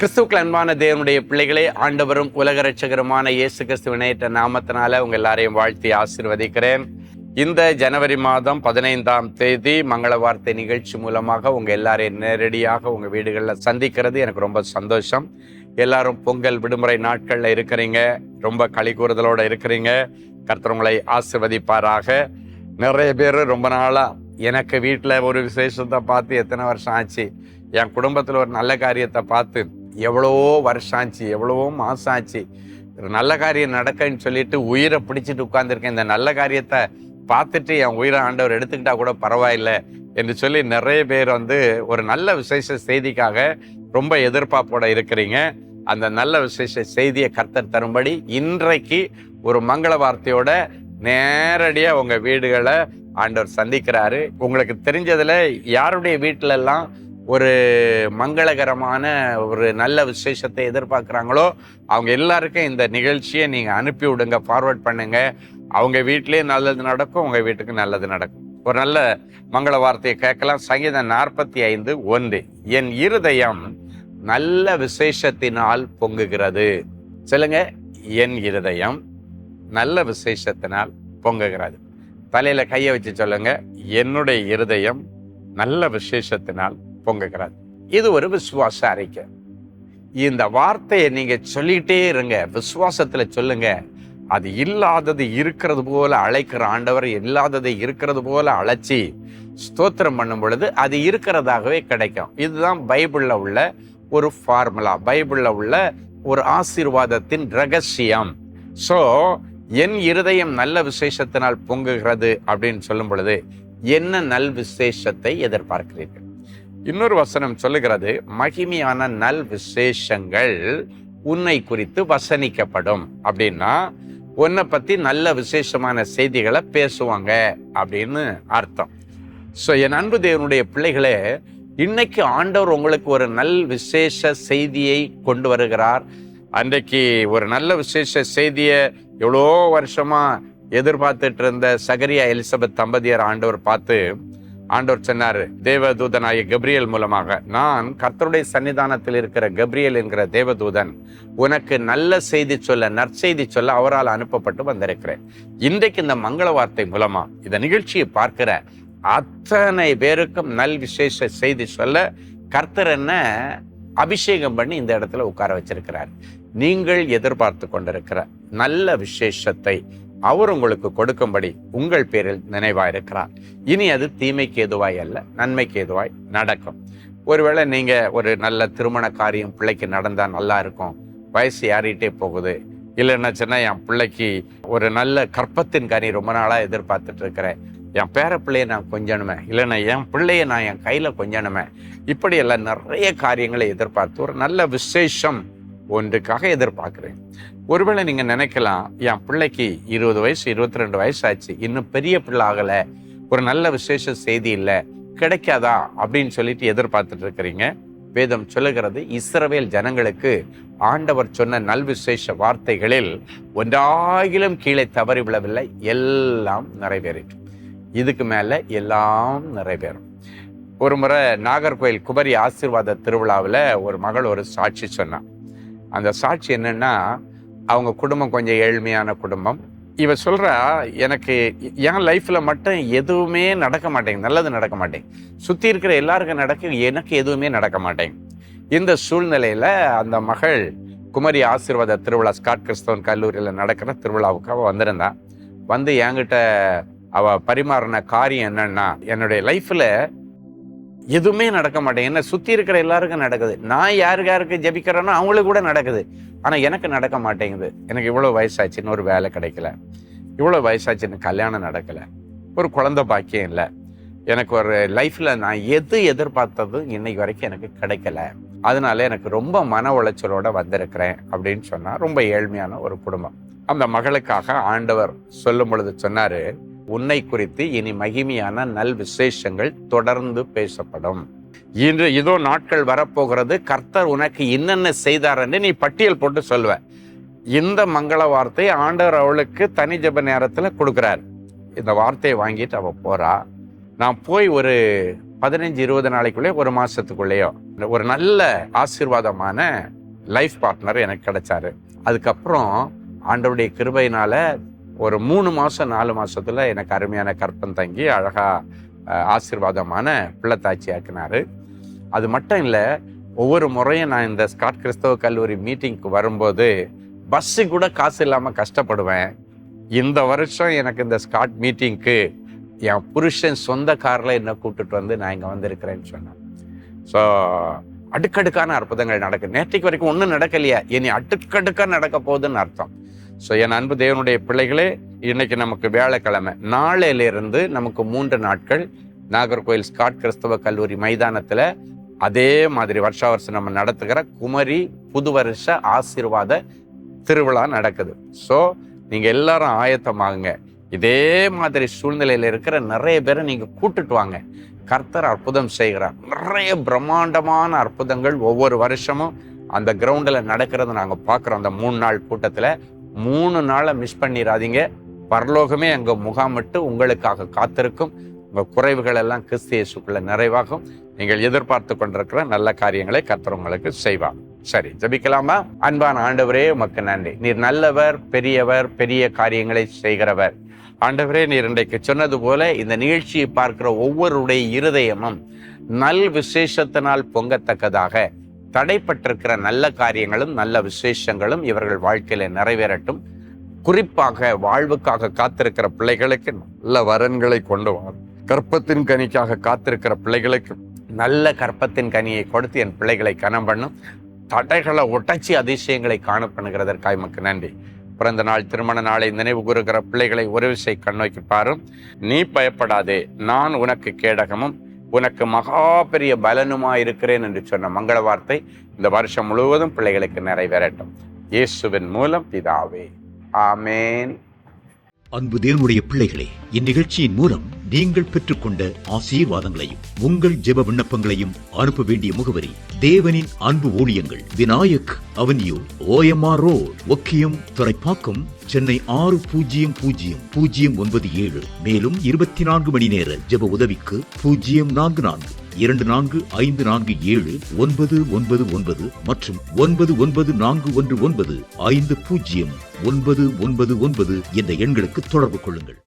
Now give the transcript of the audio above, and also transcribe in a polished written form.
கிறிஸ்துவுக்கு அன்பான தேவனுடைய பிள்ளைகளே, ஆண்டவரும் உலக ரட்சகருமான இயேசு கிறிஸ்து இணையற்ற நாமத்தினால உங்க எல்லாரையும் வாழ்த்தி ஆசீர்வதிக்கிறேன். இந்த ஜனவரி மாதம் 15ஆம் தேதி மங்கள வார்த்தை நிகழ்ச்சி மூலமாக உங்க எல்லாரையும் நேரடியாக உங்க வீடுகளில் சந்திக்கிறது எனக்கு ரொம்ப சந்தோஷம். எல்லாரும் பொங்கல் விடுமுறை நாட்கள்ல இருக்கிறீங்க, ரொம்ப களி கூறுதலோட இருக்கிறீங்க. கர்த்தர் உங்களை ஆசீர்வதிப்பாராக. நிறைய பேர் ரொம்ப நாளா எனக்கு வீட்டில் ஒரு விசேஷத்தை பார்த்து எத்தனை வருஷம் ஆச்சு, என் குடும்பத்தில் ஒரு நல்ல காரியத்தை பார்த்து எவ்வளவோ வருஷம் ஆச்சு, எவ்வளவோ மாதம் ஆச்சு, ஒரு நல்ல காரியம் நடக்கன்னு சொல்லிட்டு உயிரை பிடிச்சிட்டு உட்கார்ந்துருக்கேன். இந்த நல்ல காரியத்தை பார்த்துட்டு என் உயிரை ஆண்டவர் எடுத்துக்கிட்டா கூட பரவாயில்லை என்று சொல்லி நிறைய பேர் ஒரு நல்ல விசேஷ செய்திக்காக ரொம்ப எதிர்பார்ப்போட இருக்கிறீங்க. அந்த நல்ல விசேஷ செய்தியை கர்த்தர் தரும்படி இன்றைக்கு ஒரு மங்கள வார்த்தையோட நேரடியாக உங்கள் வீடுகளை ஆண்டவர் சந்திக்கிறாரு. உங்களுக்கு தெரிஞ்சதில் யாருடைய வீட்டிலெல்லாம் ஒரு மங்களகரமான ஒரு நல்ல விசேஷத்தை எதிர்பார்க்குறாங்களோ அவங்க எல்லாருக்கும் இந்த நிகழ்ச்சியை நீங்கள் அனுப்பி விடுங்க, ஃபார்வர்ட் பண்ணுங்க. அவங்க வீட்டிலேயே நல்லது நடக்கும், உங்கள் வீட்டுக்கு நல்லது நடக்கும். ஒரு நல்ல மங்கள வார்த்தையை கேட்கலாம். சங்கீதம் 45:1, என் இருதயம் நல்ல விசேஷத்தினால் பொங்குகிறது. சொல்லுங்க, என் இருதயம் நல்ல விசேஷத்தினால் பொங்குகிறது. தலையில கையை வச்சு சொல்லுங்க, என்னுடைய இருதயம் நல்ல விசேஷத்தினால் பொங்குகிறது. இது ஒரு விசுவாச அறிக்கை. இந்த வார்த்தையை நீங்க சொல்லிட்டே இருங்க, விசுவாசத்துல சொல்லுங்க. அது இல்லாதது இருக்கிறது போல அழைக்கிற ஆண்டவர் இல்லாததை இருக்கிறது போல அழைச்சி ஸ்தோத்திரம் பண்ணும் பொழுது அது இருக்கிறதாகவே கிடைக்கும். இதுதான் பைபிள்ல உள்ள ஒரு ஃபார்முலா, பைபிள்ல உள்ள ஒரு ஆசீர்வாதத்தின் ரகசியம். ஸோ என் இருதயம் நல்ல விசேஷத்தினால் பொங்குகிறது அப்படின்னு சொல்லும் பொழுது என்ன நல் விசேஷத்தை எதிர்பார்க்கிறீர்கள்? இன்னொரு வசனம் சொல்லுகிறது, மகிமையான நல் விசேஷங்கள் உன்னை குறித்து வசனிக்கப்படும். அப்படின்னா உன்னை பத்தி நல்ல விசேஷமான செய்திகளை பேசுவாங்க அப்படின்னு அர்த்தம். ஸோ என் அன்பு தேவனுடைய பிள்ளைகளே, இன்னைக்கு ஆண்டவர் உங்களுக்கு ஒரு நல் விசேஷ செய்தியை கொண்டு வருகிறார். அன்றைக்கு ஒரு நல்ல விசேஷ செய்தியை எவ்வளோ வருஷமா எதிர்பார்த்துட்டு இருந்த சகரியா எலிசபெத் தம்பதியர் ஆண்டவர் சொன்னார், தேவதூதனாய கப்ரியேல் மூலமாக, நான் கர்த்தருடைய சன்னிதானத்தில் இருக்கிற கப்ரியேல் என்கிற தேவதூதன் உனக்கு நல்ல செய்தி சொல்ல, நற்செய்தி சொல்ல அவரால் அனுப்பப்பட்டு வந்திருக்கிறேன். இன்றைக்கு இந்த மங்கள வார்த்தை மூலமா இந்த நிகழ்ச்சியை பார்க்கிற அத்தனை பேருக்கும் நல் விசேஷ செய்தி சொல்ல கர்த்தர் என்ன அபிஷேகம் பண்ணி இந்த இடத்துல உட்கார வச்சிருக்கிறார். நீங்கள் எதிர்பார்த்து கொண்டிருக்கிற நல்ல விசேஷத்தை அவர் உங்களுக்கு கொடுக்கும்படி உங்கள் பேரில் நினைவாயிருக்கிறார். இனி அது தீமைக்கு ஏதுவாய் அல்ல, நன்மைக்கு ஏதுவாய் நடக்கும். ஒருவேளை நீங்க ஒரு நல்ல திருமண காரியம் பிள்ளைக்கு நடந்தா நல்லா இருக்கும், வயசு ஏறிட்டே போகுது, இல்லைன்னா சொன்னா என் பிள்ளைக்கு ஒரு நல்ல கற்பத்தின் காரியம் ரொம்ப நாளா எதிர்பார்த்துட்டு இருக்கிறேன், என் பேர பிள்ளையை நான் கொஞ்சணுமே, இல்லைன்னா என் பிள்ளையை நான் என் கையில கொஞ்சணுமே, இப்படியெல்லாம் நிறைய காரியங்களை எதிர்பார்த்து ஒரு நல்ல விசேஷம் ஒன்றுக்காக எதிர்பார்க்கிறேன். ஒருவேளை நீங்க நினைக்கலாம், என் பிள்ளைக்கு 20 வயசு 22 வயசு ஆச்சு, இன்னும் பெரிய பிள்ளை ஆகல, ஒரு நல்ல விசேஷ செய்தி இல்லை, கிடைக்காதா அப்படின்னு சொல்லிட்டு எதிர்பார்த்துட்டு இருக்கிறீங்க. வேதம் சொல்லுகிறது, இஸ்ரவேல் ஜனங்களுக்கு ஆண்டவர் சொன்ன நல் விசேஷ வார்த்தைகளில் ஒன்றாகிலும் கீழே தவறி விழவில்லை, எல்லாம் நிறைவேறிட்டு. இதுக்கு மேல எல்லாம் நிறைவேறும். ஒரு முறை நாகர்கோயில் குமரி ஆசீர்வாத திருவிழாவில் ஒரு மகள் ஒரு சாட்சி சொன்னான். அந்த சாட்சி என்னன்னா, அவங்க குடும்பம் கொஞ்சம் ஏழ்மையான குடும்பம். இவ சொல்றா, எனக்கு என் லைஃப்ல மட்டும் எதுவுமே நடக்க மாட்டேங்குது, நல்லது நடக்க மாட்டேங்குது, சுத்தி இருக்கிற எல்லாருக்கும் நடக்க, எனக்கு எதுவுமே நடக்க மாட்டேங்குது. இந்த சூழ்நிலையில அந்த மகள் குமரி ஆசீர்வாத திருவிழா, ஸ்காட் கிறிஸ்தவன் கல்லூரியில் நடக்கிற திருவிழாவுக்கு அவ வந்திருந்தா. என்கிட்ட அவ பரிமாறின காரியம் என்னன்னா, என்னுடைய லைஃப்ல எதுவுமே நடக்க மாட்டேங்குது, என்ன சுத்தி இருக்கிற எல்லாருக்கும் நடக்குது, நான் யாருக்கு ஜெபிக்கிறேனோ அவங்களுக்கு கூட நடக்குது, ஆனா எனக்கு நடக்க மாட்டேங்குது. எனக்கு இவ்வளவு வயசாச்சுன்னு ஒரு வேலை கிடைக்கல, இவ்வளவு வயசாச்சுன்னு கல்யாணம் நடக்கல, ஒரு குழந்தை பாக்கியம் இல்லை, எனக்கு ஒரு லைஃப்ல நான் எது எதிர்பார்த்தது இன்னைக்கு வரைக்கும் எனக்கு கிடைக்கல, அதனால எனக்கு ரொம்ப மன உளைச்சலோட வந்திருக்கிறேன் அப்படின்னு சொன்னா. ரொம்ப ஏழ்மையான ஒரு குடும்பம். அந்த மகளுக்காக ஆண்டவர் சொல்லும் பொழுது சொன்னாரு, உன்னை குறித்து இனி மகிமையான நல் விசேஷங்கள் தொடர்ந்து பேசப்படும். இன்று இதோ நாட்கள் வரப்போகிறது, கர்த்தர் உனக்கு என்னென்ன செய்தார்ன்னு நீ பட்டியல் போட்டு சொல்லுவ. இந்த மங்கள வார்த்தை ஆண்டவர் அவளுக்கு தனி ஜெப நேரத்துல கொடுக்கிறார். இந்த வார்த்தையை வாங்கிட்டு அவ போறா. நான் போய் ஒரு 15-20 நாளைக்குள்ளே, ஒரு மாசத்துக்குள்ளேயோ ஒரு நல்ல ஆசீர்வாதமான லைஃப் பார்ட்னர் எனக்கு கிடைச்சாரு. அதுக்கப்புறம் ஆண்டவருடைய கிருபையினால ஒரு 3 மாசம் 4 மாசத்துல எனக்கு அருமையான கற்பம் தங்கி அழகா ஆசீர்வாதமான பிள்ளைத்தாச்சி ஆக்கினாரு. அது மட்டும் இல்லை, ஒவ்வொரு முறையும் நான் இந்த ஸ்காட் கிறிஸ்தவ கல்லூரி மீட்டிங்க்கு வரும்போது பஸ்ஸு கூட காசு இல்லாமல் கஷ்டப்படுவேன். இந்த வருஷம் எனக்கு இந்த ஸ்காட் மீட்டிங்க்கு என் புருஷன் சொந்த காரில் என்ன கூப்பிட்டுட்டு வந்து நான் இங்கே வந்திருக்கிறேன்னு சொன்னேன். ஸோ அடுக்கடுக்கான அற்புதங்கள் நடக்குது. நேற்றைக்கு வரைக்கும் ஒன்றும் நடக்கலையா, இனி அடுக்கடுக்காக நடக்க போகுதுன்னு அர்த்தம். ஸோ என் அன்பு தேவனுடைய பிள்ளைகளே, இன்னைக்கு நமக்கு வியாழக்கிழமை, நாளையிலிருந்து நமக்கு 3 நாட்கள் நாகர்கோயில் ஸ்காட் கிறிஸ்தவ கல்லூரி மைதானத்தில் அதே மாதிரி வருஷம் நம்ம நடத்துகிற குமரி புது வருஷ ஆசீர்வாத திருவிழா நடக்குது. ஸோ நீங்கள் எல்லாரும் ஆயத்தமாகுங்க. இதே மாதிரி சூழ்நிலையில் இருக்கிற நிறைய பேரை நீங்கள் கூட்டுட்டு வாங்க. கர்த்தர் அற்புதம் செய்கிறார். நிறைய பிரம்மாண்டமான அற்புதங்கள் ஒவ்வொரு வருஷமும் அந்த கிரவுண்டில் நடக்கிறது நாங்கள் பார்க்குறோம். அந்த 3 நாள் கூட்டத்தில் 3 நாளை மிஸ் பண்ணிடாதீங்க. பரலோகமே அங்கே முகாமிட்டு உங்களுக்காக காத்திருக்கும். உங்கள் குறைவுகள் எல்லாம் கிறிஸ்து இயேசுக்குள்ள நிறைவாகும். நீங்கள் எதிர்பார்த்து கொண்டிருக்கிற நல்ல காரியங்களை கர்த்தர் உங்களுக்கு செய்வார். சரி, ஜெபிக்கலாமா? அன்பான ஆண்டவரே, உமக்கு நன்றி. நீர் நல்லவர், பெரியவர், பெரிய காரியங்களை செய்கிறவர். ஆண்டவரே, நீர் இன்றைக்கு சொன்னது போல இந்த நிகழ்ச்சியை பார்க்கிற ஒவ்வொருடைய இருதயமும் நல் விசேஷத்தினால் பொங்கத்தக்கதாக தடைப்பட்டிருக்கிற நல்ல காரியங்களும் நல்ல விசேஷங்களும் இவர்கள் வாழ்க்கையில நிறைவேறட்டும். குறிப்பாக வாழ்வுக்காக காத்திருக்கிற பிள்ளைகளுக்கு நல்ல வரன்களை கொண்டு வா. கற்பத்தின் கனிக்காக காத்திருக்கிற பிள்ளைகளுக்கு நல்ல கற்பத்தின் கனியை கொடுத்து என் பிள்ளைகளை கனம் பண்ணும். தடைகளை உடைச்சி அதிசயங்களை காண பண்ணுகிறதற்காக உமக்கு நன்றி. பிறந்த நாள், திருமண நாளை நினைவு கூறுகிற பிள்ளைகளை ஒரு விசை கண்ணோக்கி பாரும். நீ பயப்படாதே, நான் உனக்கு கேடகமும் உனக்கு மகா பெரிய பலனுமாயிருக்கிறேன் என்று சொன்ன மங்கள வார்த்தை இந்த வருஷம் முழுவதும் பிள்ளைகளுக்கு நிறைவேறட்டும். இயேசுவின் மூலம் பிதாவே, ஆமேன். அன்பு தேவனுடைய பிள்ளைகளே, இந்நிகழ்ச்சியின் மூலம் நீங்கள் பெற்றுக்கொண்ட ஆசீர்வாதங்களையும் உங்கள் ஜெப விண்ணப்பங்களையும் அனுப்ப வேண்டிய முகவரி: தேவனின் அன்பு ஊழியங்கள், Vinayak avenue, OMR road, Okkiyam, Thoraipakkam, Chennai 600097. மேலும் 24 மணி நேர ஜெப உதவிக்கு 044-24547-999 மற்றும் 9941150999 என்ற எண்களுக்கு தொடர்பு கொள்ளுங்கள்.